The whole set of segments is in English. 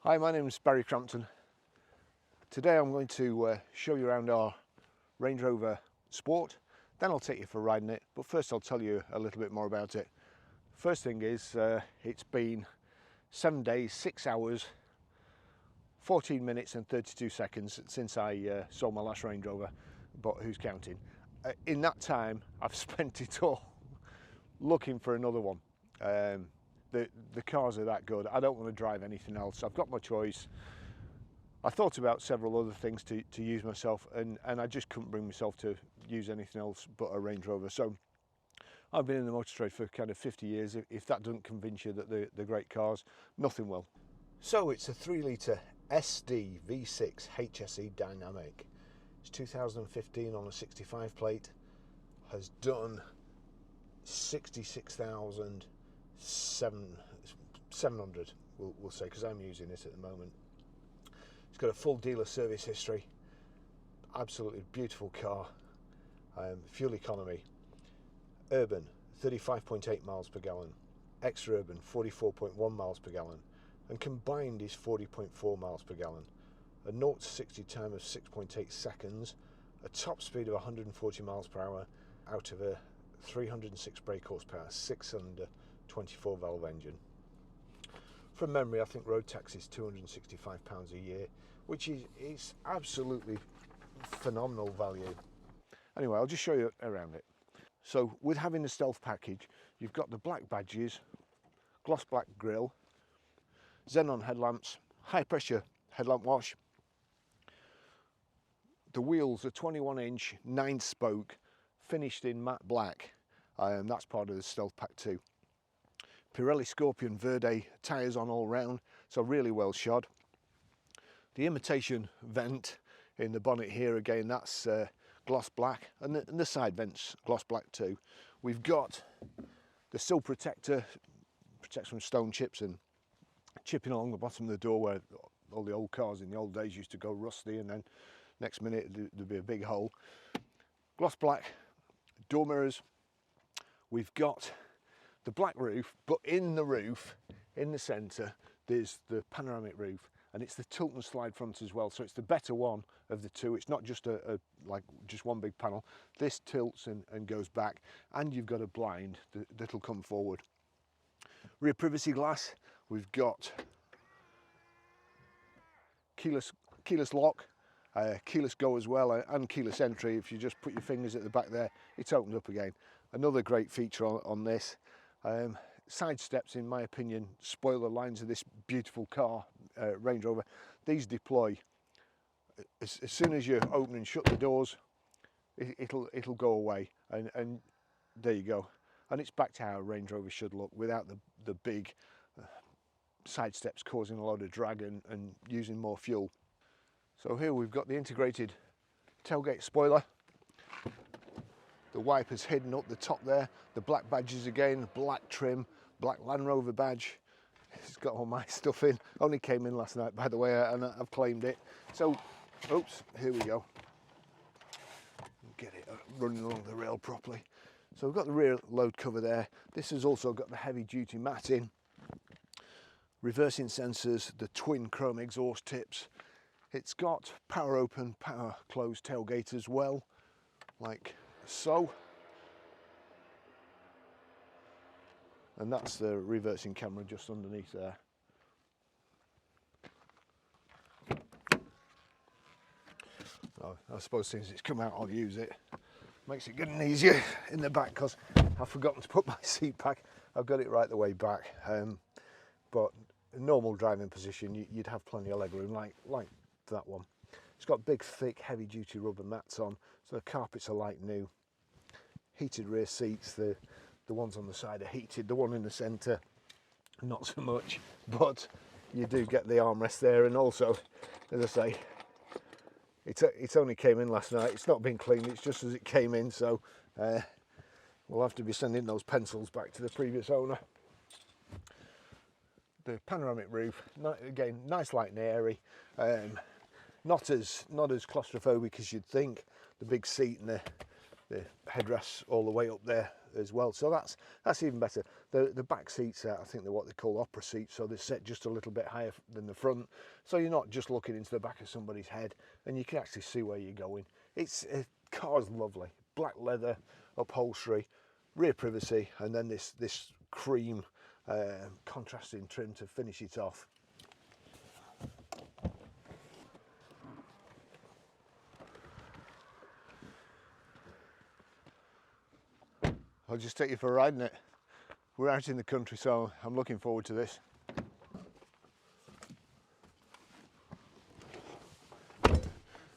Hi, my name is Barry Crampton. Today I'm going to show you around our Range Rover Sport, then I'll take you for riding it, but first I'll tell you a little bit more about it. First thing is it's been 7 days, 6 hours, 14 minutes and 32 seconds since I sold my last Range Rover, but who's counting? In that time I've spent it all looking for another one. The cars are that good. I don't want to drive anything else. I've got my choice. I thought about several other things to use myself, and I just couldn't bring myself to use anything else but a Range Rover. So I've been in the motor trade for kind of 50 years. If that doesn't convince you that they're great cars, nothing will. So it's a 3-litre SD V6 HSE Dynamic. It's 2015 on a 65 plate. Has done 66,700, we'll say, because I'm using it at the moment. It's got a full dealer service history. Absolutely beautiful car. Fuel economy. Urban 35.8 miles per gallon. Extra urban 44.1 miles per gallon. And combined is 40.4 miles per gallon. A 0 to 60 time of 6.8 seconds. A top speed of 140 miles per hour out of a 306 brake horsepower, 6-cylinder, 24 valve engine. From memory, I think road tax is £265 a year, which is absolutely phenomenal value. Anyway, I'll just show you around it. So with having the stealth package, you've got the black badges, gloss black grille, xenon headlamps, high pressure headlamp wash. The wheels are 21-inch 9-spoke, finished in matte black. That's part of the stealth pack too. Pirelli Scorpion Verde tyres on all round, so really well shod. The imitation vent in the bonnet here, again, that's gloss black, and the side vents gloss black too. We've got the sill protector, protects from stone chips and chipping along the bottom of the door where all the old cars in the old days used to go rusty, and then next minute there'd be a big hole. Gloss black door mirrors. We've got the black roof, but in the roof, in the centre, there's the panoramic roof, and it's the tilt and slide front as well, so it's the better one of the two. It's not just like just one big panel. This tilts and goes back, and you've got a blind that'll come forward. Rear privacy glass. We've got keyless lock, keyless go as well, and keyless entry. If you just put your fingers at the back there, it's opened up again. Another great feature on this. Side steps, in my opinion, spoil the lines of this beautiful car, Range Rover. These deploy as soon as you open and shut the doors. It'll go away, and there you go. And it's back to how a Range Rover should look, without the big side steps causing a lot of drag and using more fuel. So here we've got the integrated tailgate spoiler. The wipers hidden up the top there, the black badges again, black trim, black Land Rover badge. It's got all my stuff in. Only came in last night, by the way, and I've claimed it. So, oops, here we go. Get it running along the rail properly. So we've got the rear load cover there. This has also got the heavy duty matting, reversing sensors, the twin chrome exhaust tips. It's got power open, power closed tailgate as well, like so, and that's the reversing camera just underneath there. Oh, I suppose since it's come out I'll use it. Makes it good and easier in the back, because I've forgotten to put my seat back. I've got it right the way back, but in normal driving position you'd have plenty of leg room like that one. It's got big thick heavy duty rubber mats on, so the carpets are like new. Heated rear seats, the ones on the side are heated, the one in the centre not so much, but you do get the armrest there. And also, as I say, it only came in last night, it's not been cleaned, it's just as it came in, so we'll have to be sending those pencils back to the previous owner. The panoramic roof, again, nice, light and airy, not as claustrophobic as you'd think. The big seat and the headrests all the way up there, as well, so that's even better. The back seats, I think they're what they call opera seats, so they're set just a little bit higher than the front, so you're not just looking into the back of somebody's head, and you can actually see where you're going. Car's lovely, black leather upholstery, rear privacy, and then this cream contrasting trim to finish it off. I'll just take you for a ride in it. We're out in the country, so I'm looking forward to this.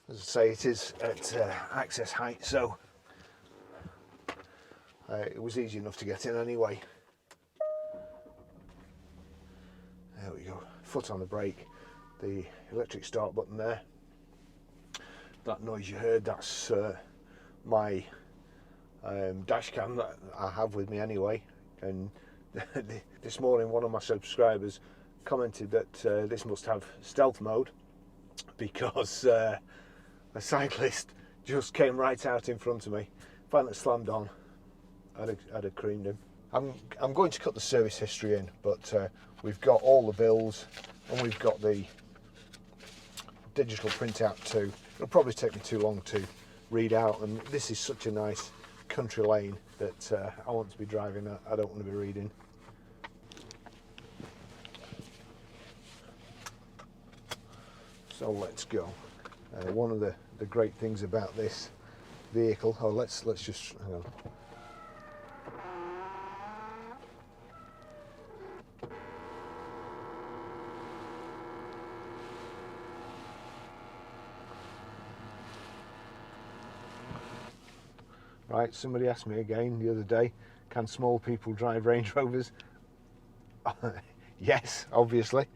As I say, it is at access height, so it was easy enough to get in anyway. There we go, foot on the brake, the electric start button there. That noise you heard, that's my dash cam that I have with me anyway, and this morning one of my subscribers commented that this must have stealth mode, because a cyclist just came right out in front of me. If I hadn't slammed on, I'd have creamed him. I'm going to cut the service history in, but we've got all the bills and we've got the digital printout too. It'll probably take me too long to read out, and this is such a nice country lane that I want to be driving. I don't want to be reading. So let's go. One of the great things about this vehicle, let's just hang on. Right, somebody asked me again the other day, can small people drive Range Rovers? Yes, obviously.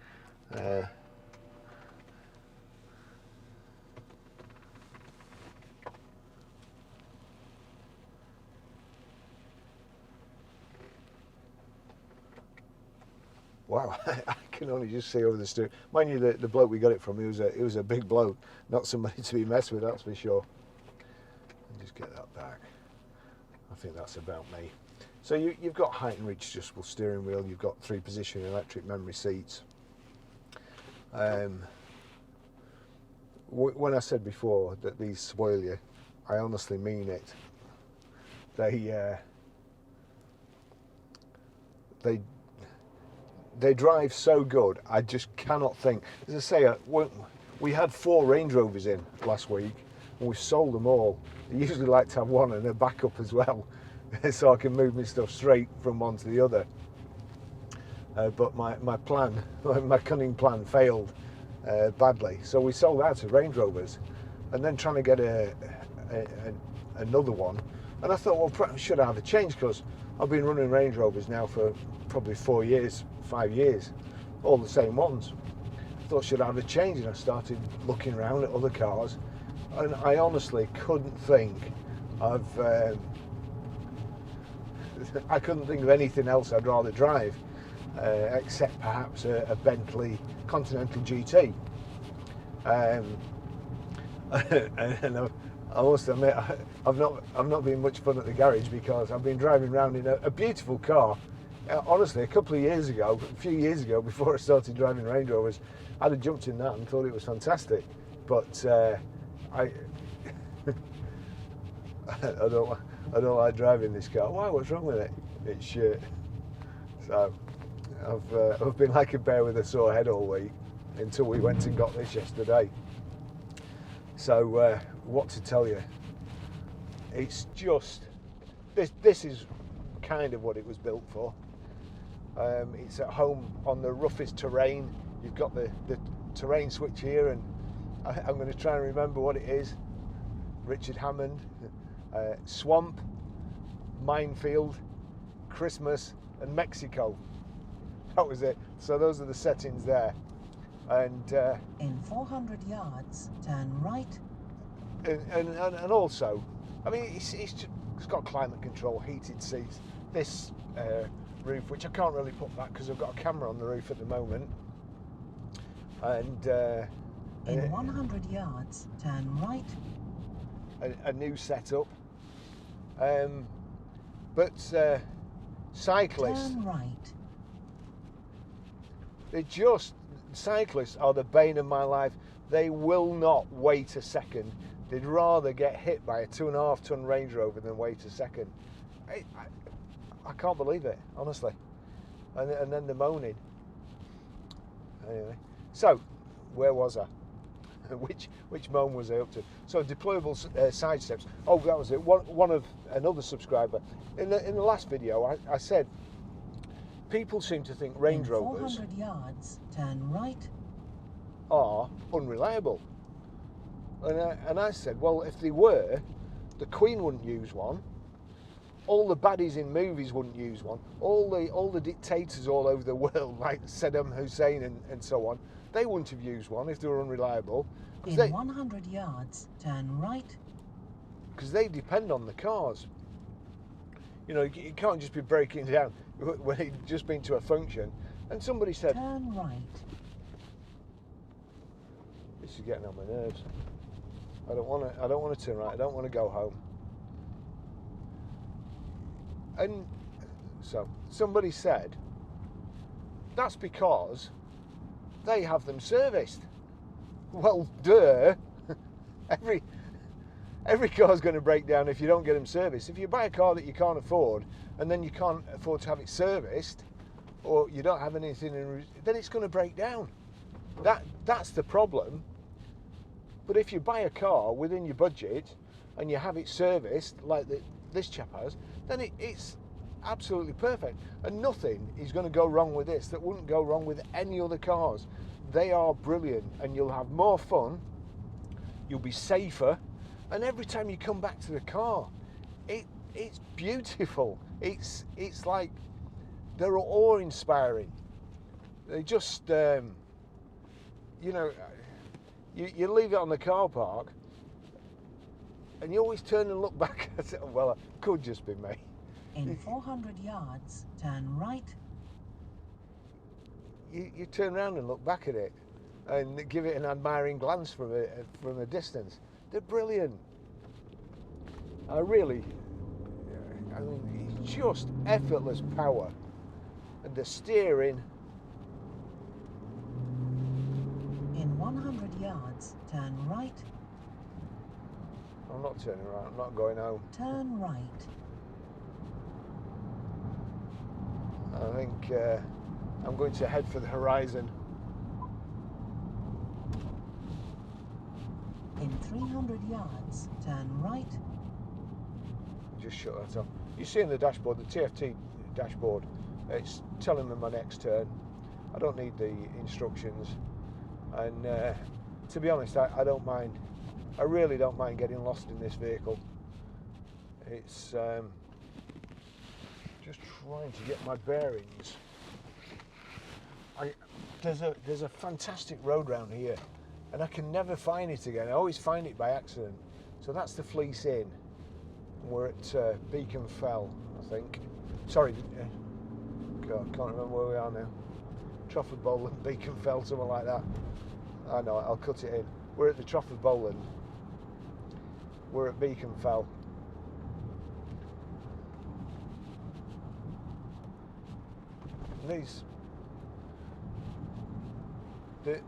Wow, I can only just see over the steering. Mind you, the bloke we got it from, he was a big bloke, not somebody to be messed with, that's for sure. Just get that back. I think that's about me. So you've got height and reach adjustable steering wheel, you've got 3-position electric memory seats. When I said before that these spoil you, I honestly mean it. They drive so good, I just cannot think. As I say, we had 4 Range Rovers in last week, and we've sold them all. I usually like to have one and a backup as well, so I can move my stuff straight from one to the other. But my plan, my cunning plan failed badly. So we sold out of Range Rovers, and then trying to get another one. And I thought, well, should I have a change? Because I've been running Range Rovers now for probably 4 years, 5 years, all the same ones. I thought, should I have a change? And I started looking around at other cars, and I honestly couldn't think of I couldn't think of anything else I'd rather drive, except perhaps a Bentley Continental GT. And I must admit, I've not been much fun at the garage, because I've been driving around in a beautiful car. Honestly, a few years ago, before I started driving Range Rovers, I'd have jumped in that and thought it was fantastic. But I don't like driving this car. Why? What's wrong with it? It's shit. So I've been like a bear with a sore head all week, until we went and got this yesterday. So what to tell you? It's just this is kind of what it was built for. It's at home on the roughest terrain. You've got the terrain switch here, and I'm going to try and remember what it is. Richard Hammond, swamp, minefield, Christmas, and Mexico. That was it. So those are the settings there. And in 400 yards, turn right. And also, I mean, it's got climate control, heated seats. This roof, which I can't really put back because I've got a camera on the roof at the moment. And in 100 yards, turn right. A new setup. But cyclists, Turn right. cyclists are the bane of my life. They will not wait a second. They'd rather get hit by a 2.5 ton Range Rover than wait a second. I can't believe it, honestly. And then the moaning. Anyway, so where was I? which moan was I up to? So deployable side steps. Oh, that was it. One of another subscriber in the last video, I said people seem to think Range Rovers 400 yards, turn right. are unreliable, and I said, well, if they were, the Queen wouldn't use one. All the baddies in movies wouldn't use one. All the dictators all over the world, like Saddam Hussein and so on, they wouldn't have used one if they were unreliable. In 100 yards, turn right. Because they depend on the cars. You know, you can't just be breaking down when it's just been to a function. And somebody said, turn right. this is getting on my nerves. I don't want to turn right. I don't want to go home. And so somebody said, that's because they have them serviced. Well, duh. Every car's going to break down if you don't get them serviced. If you buy a car that you can't afford and then you can't afford to have it serviced, or you don't have anything then it's going to break down. That's the problem. But if you buy a car within your budget and you have it serviced like this chap has, then it's absolutely perfect. And nothing is going to go wrong with this that wouldn't go wrong with any other cars. They are brilliant, and you'll have more fun, you'll be safer, and every time you come back to the car, it's beautiful. It's like they're awe-inspiring. They just, you know, you leave it on the car park, and you always turn and look back at it. Well, it could just be me. In 400 yards, turn right. You turn around and look back at it and give it an admiring glance from a distance. They're brilliant. I mean, it's just effortless power. And the steering. In 100 yards, turn right. I'm not turning right, I'm not going home. Turn right. I think I'm going to head for the horizon. In 300 yards, turn right. Just shut that off. You see in the dashboard, the TFT dashboard, it's telling me my next turn. I don't need the instructions. And to be honest, I don't mind. I really don't mind getting lost in this vehicle. It's just trying to get my bearings. There's a fantastic road round here, and I can never find it again. I always find it by accident. So that's the Fleece Inn. We're at Beacon Fell, I think. Sorry, God, can't remember where we are now. Trafford Bowland, Beacon Fell, something like that. I know, I'll cut it in. We're at the Trafford Bowland. We're at Beacon Fell. The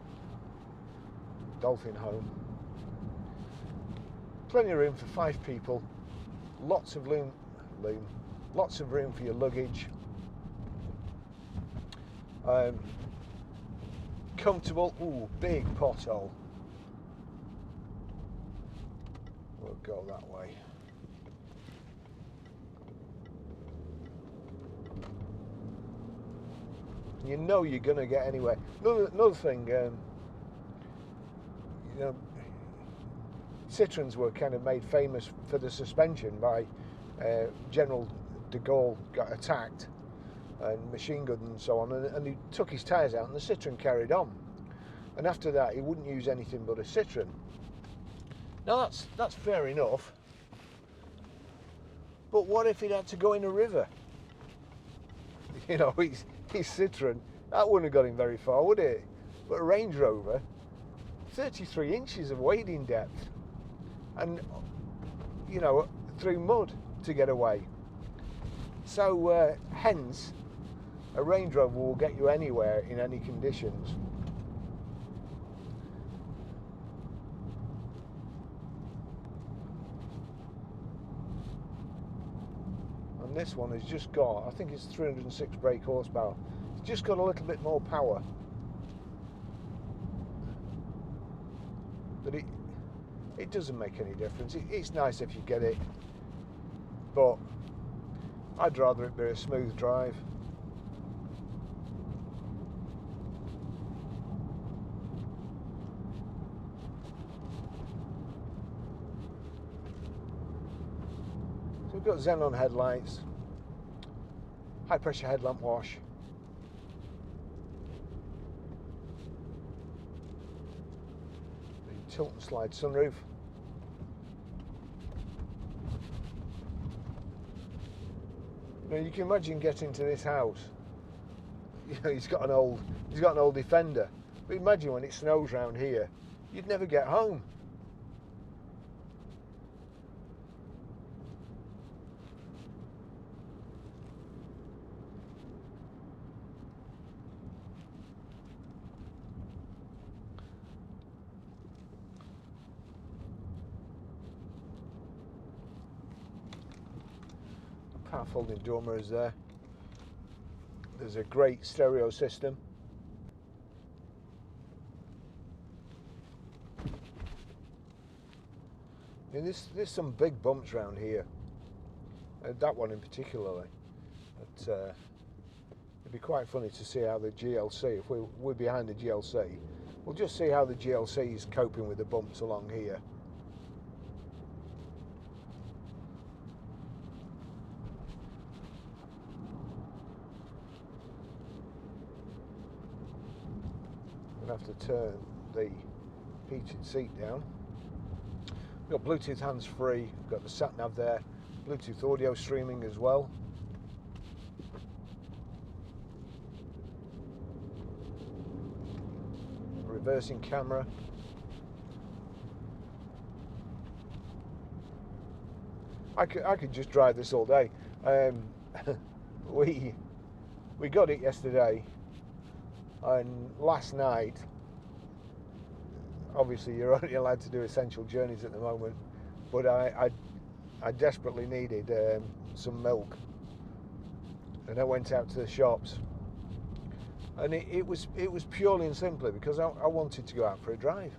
Dolphin Home. Plenty of room for 5 people. Lots of lots of room for your luggage. Comfortable. Ooh, big pothole. We'll go that way. You know you're going to get anywhere. Another thing, you know, Citroens were kind of made famous for the suspension by General de Gaulle got attacked and machine gunned and so on, and he took his tyres out and the Citroen carried on. And after that, he wouldn't use anything but a Citroen. Now that's fair enough. But what if he'd had to go in a river? You know, his Citroen, that wouldn't have got him very far, would it? But a Range Rover, 33 inches of wading depth, and, you know, through mud to get away. So hence, a Range Rover will get you anywhere in any conditions. And this one has just got, I think it's 306 brake horsepower. It's just got a little bit more power. But it doesn't make any difference. It's nice if you get it, but I'd rather it be a smooth drive. So we've got xenon headlights, high pressure headlamp wash, the tilt and slide sunroof. You know, you can imagine getting to this house. You know, he's got an old Defender. But imagine when it snows round here, you'd never get home. Power folding door mirrors there. There's a great stereo system. I mean, there's some big bumps around here. That one in particularly. But, it'd be quite funny to see how the GLC, if we're behind the GLC, we'll just see how the GLC is coping with the bumps along here. Have to turn the heated seat down. We've got Bluetooth hands-free, we've got the sat-nav there, Bluetooth audio streaming as well. Reversing camera. I could just drive this all day. We got it yesterday. And last night, obviously you're only allowed to do essential journeys at the moment, but I desperately needed some milk, and I went out to the shops, and it was purely and simply because I wanted to go out for a drive.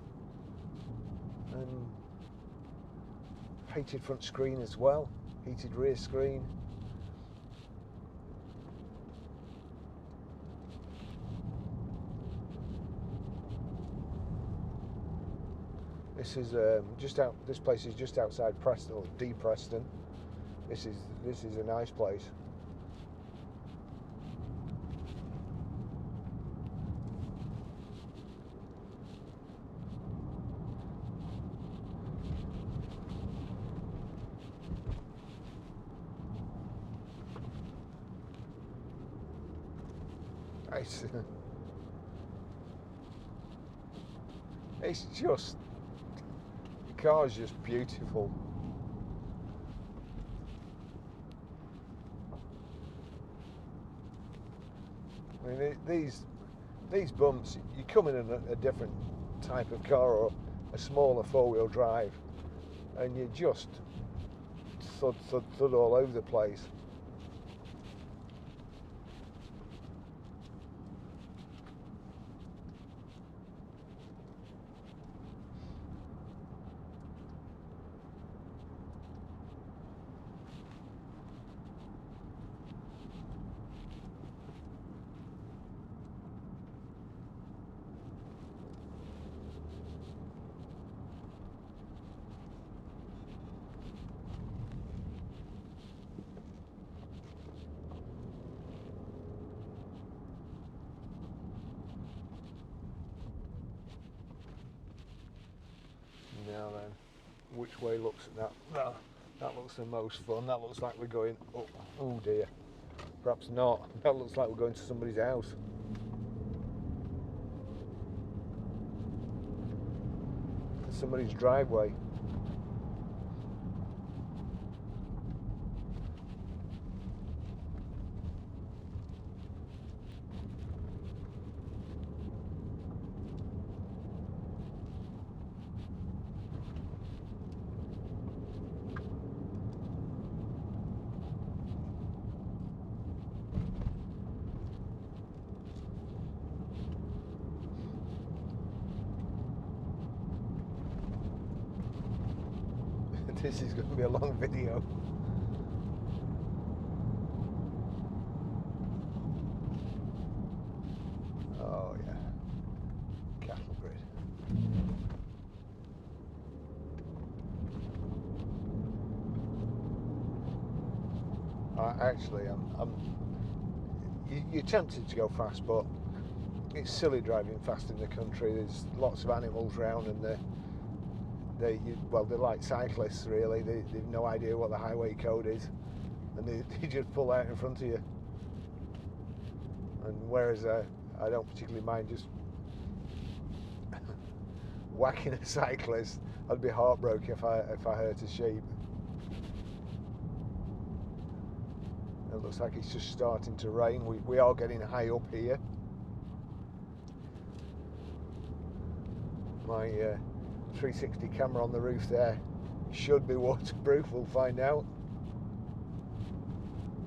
And heated front screen as well, heated rear screen. This is this place is just outside Preston, or D Preston. This is a nice place. It's just, the car's just beautiful. I mean, these bumps, you come in a different type of car or a smaller four-wheel drive, and you just thud, thud, thud all over the place. Now then, which way looks at that? No, that looks the most fun. That looks like we're going up. Oh dear. Perhaps not. That looks like we're going to somebody's house. Somebody's driveway. This is going to be a long video. Oh yeah, cattle grid. Actually, you're tempted to go fast, but it's silly driving fast in the country. There's lots of animals around, and they're like cyclists really. They've no idea what the highway code is, and they just pull out in front of you. And whereas I don't particularly mind just whacking a cyclist, I'd be heartbroken if I hurt a sheep. It looks like it's just starting to rain. We are getting high up here. My 360 camera on the roof there should be waterproof, we'll find out.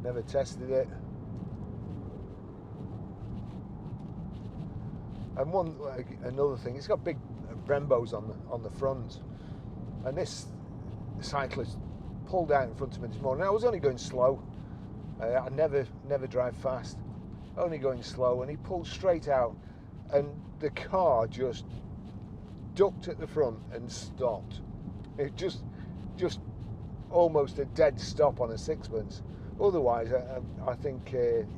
Never tested it. And another thing, it's got big Brembos on the front, and this cyclist pulled out in front of me this morning. I was only going slow. I never drive fast, only going slow, and he pulled straight out, and the car just ducked at the front and stopped. It just almost a dead stop on a sixpence. Otherwise, I think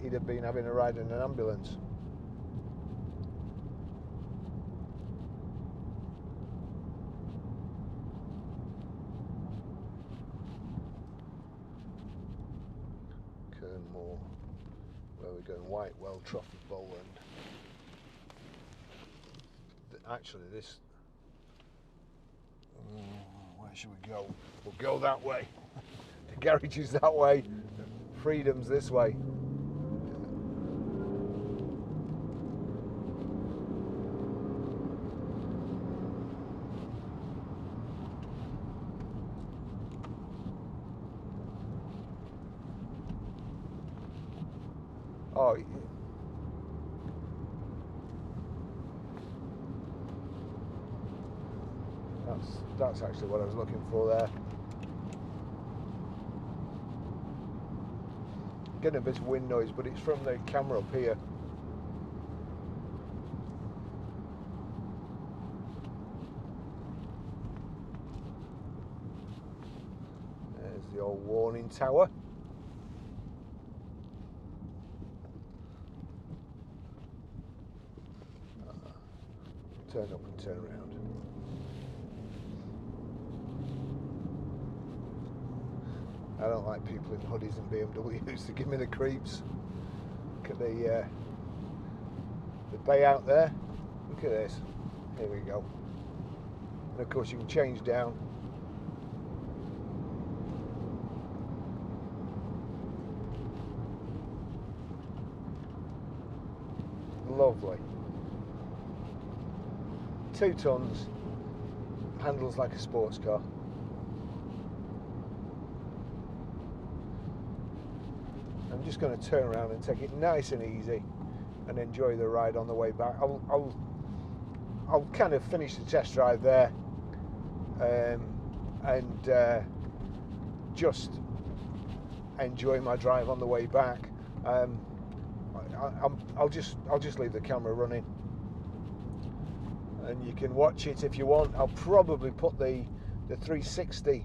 he'd have been having a ride in an ambulance. Kernmore, where we're going, Whitewell, Trophy Bowland. Actually, this. Where should we go? We'll go that way. The garage is that way. Freedom's this way. Oh. That's actually what I was looking for there. Getting a bit of wind noise, but it's from the camera up here. There's the old warning tower. Turn up and turn around. I don't like people in hoodies and BMWs to give me the creeps. Look at the bay out there. Look at this. Here we go. And of course you can change down. Lovely. 2 tons. Handles like a sports car. I'm just going to turn around and take it nice and easy and enjoy the ride on the way back. I'll kind of finish the test drive there and just enjoy my drive on the way back. I'll just leave the camera running, and you can watch it if you want. I'll probably put the 360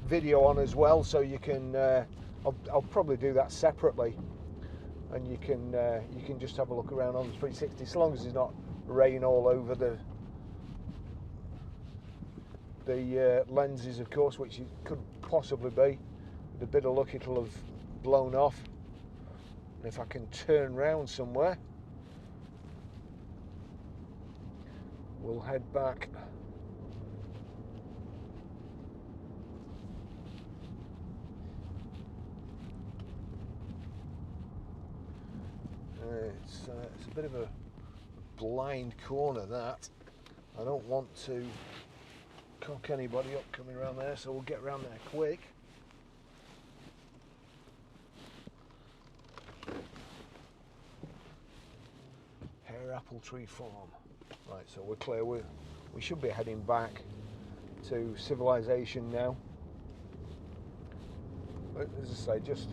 video on as well, so you can. I'll probably do that separately, and you can just have a look around on the 360, as long as there's not rain all over the lenses, of course, which it could possibly be. With a bit of luck, it'll have blown off. And if I can turn round somewhere, we'll head back. It's a bit of a blind corner, that. I don't want to cock anybody up coming around there, so we'll get around there quick. Hare Apple Tree Farm. Right, so we're clear. We should be heading back to civilization now. as I say, just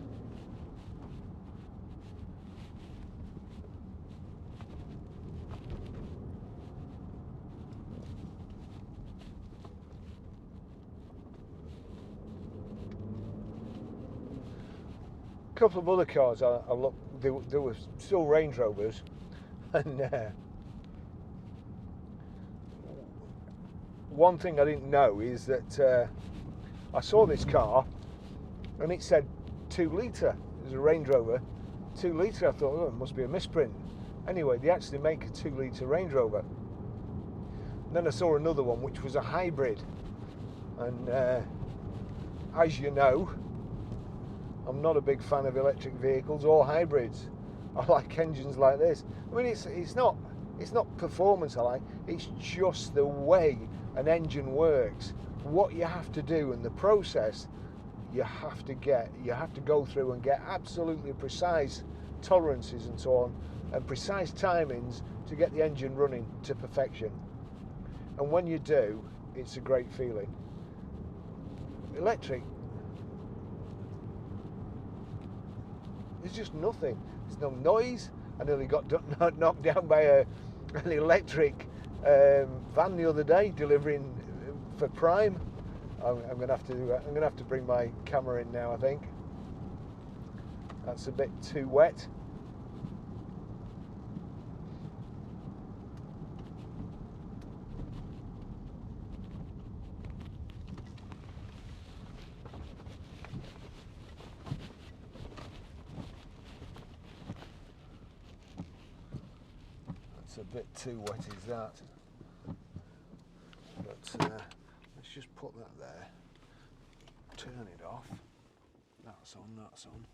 a couple of other cars I looked, there were still Range Rovers, and one thing I didn't know is that I saw this car and it said 2 litre. It was a Range Rover 2 litre. I thought, oh, it must be a misprint. Anyway, they actually make a 2 litre Range Rover. And then I saw another one which was a hybrid, and as you know, I'm not a big fan of electric vehicles or hybrids. I like engines like this. I mean, it's not performance I like, it's just the way an engine works, what you have to do, and the process you have to go through and get absolutely precise tolerances and so on, and precise timings to get the engine running to perfection. And when you do, it's a great feeling. Electric, there's just nothing. There's no noise. I nearly got knocked down by an electric van the other day delivering for Prime. I'm gonna have to bring my camera in now. I think that's a bit too wet. That's a bit too wet, is that? But let's just put that there. Turn it off. That's on. That's on.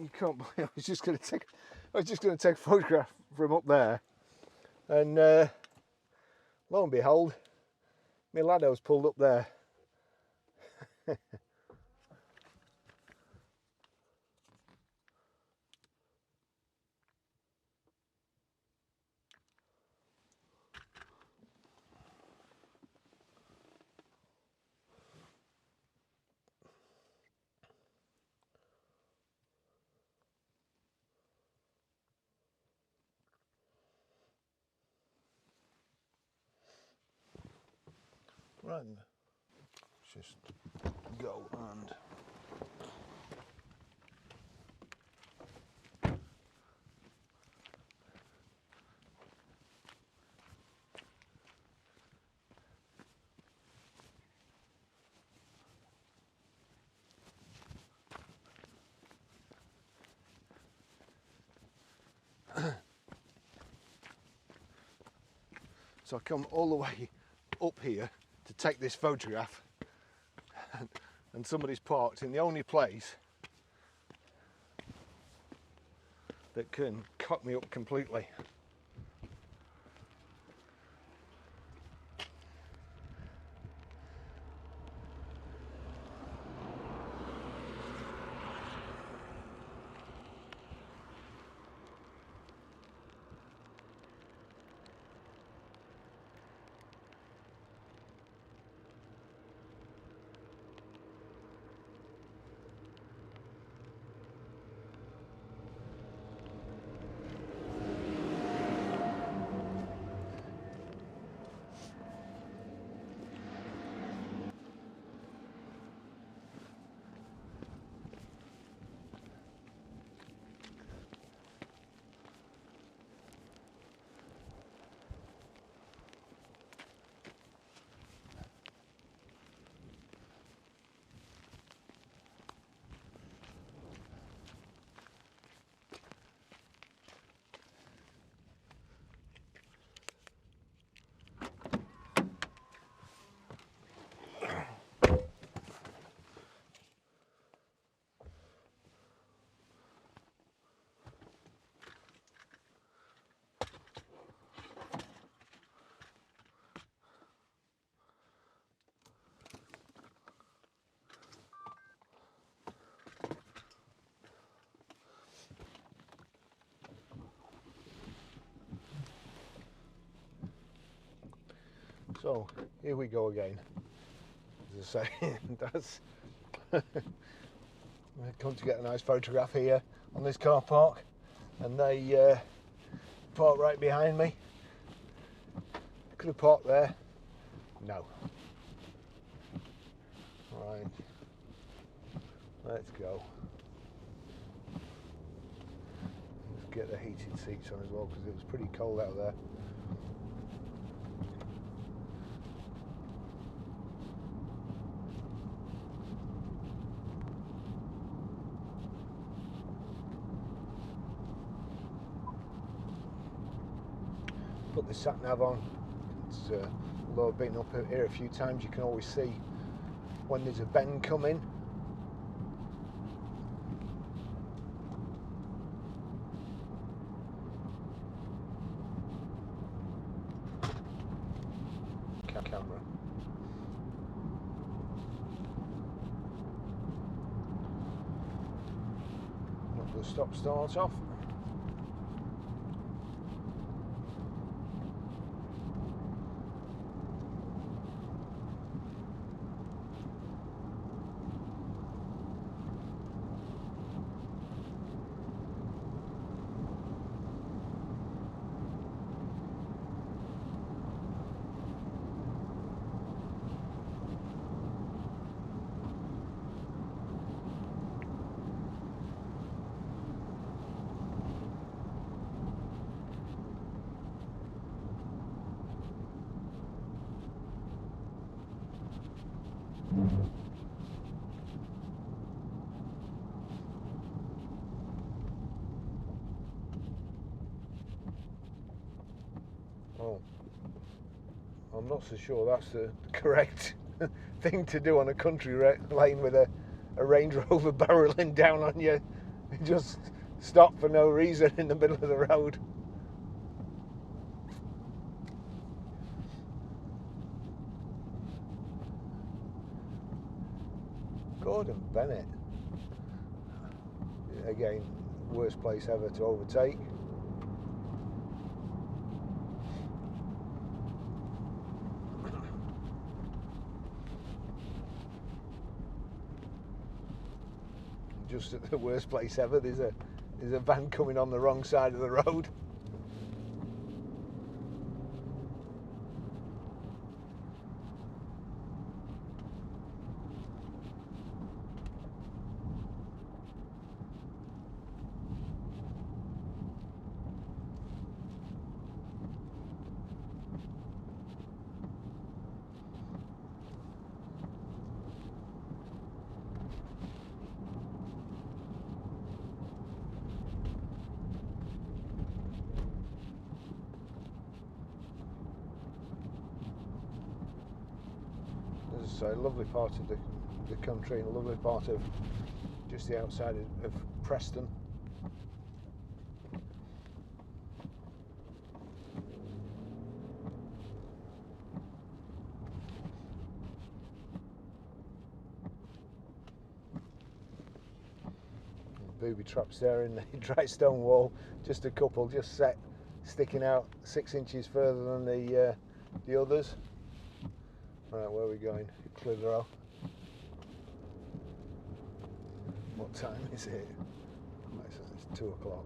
You can't believe I was just going to take a photograph from up there, and lo and behold, my laddo's pulled up there. Right, let's just go and so I come all the way up here to take this photograph, and somebody's parked in the only place that can cock me up completely. So here we go again. As I say, that's I've come to get a nice photograph here on this car park, and they park right behind me. Could have parked there. No. Right. Let's go. Let's get the heated seats on as well, because it was pretty cold out there. Put the sat nav on. It's, although I've been up here a few times, you can always see when there's a bend coming. Camera. Not the stop start off. Oh, I'm not so sure that's the correct thing to do on a country lane with a Range Rover barreling down on you. Just stop for no reason in the middle of the road. Gordon Bennett. Again, worst place ever to overtake. Just at the worst place ever, there's a van coming on the wrong side of the road. It's a lovely part of the country, and a lovely part of just the outside of Preston. Booby traps there in the dry stone wall, just a couple just sticking out 6 inches further than the others. Right, where are we going? Clitheroe. What time is it? It says it's 2 o'clock.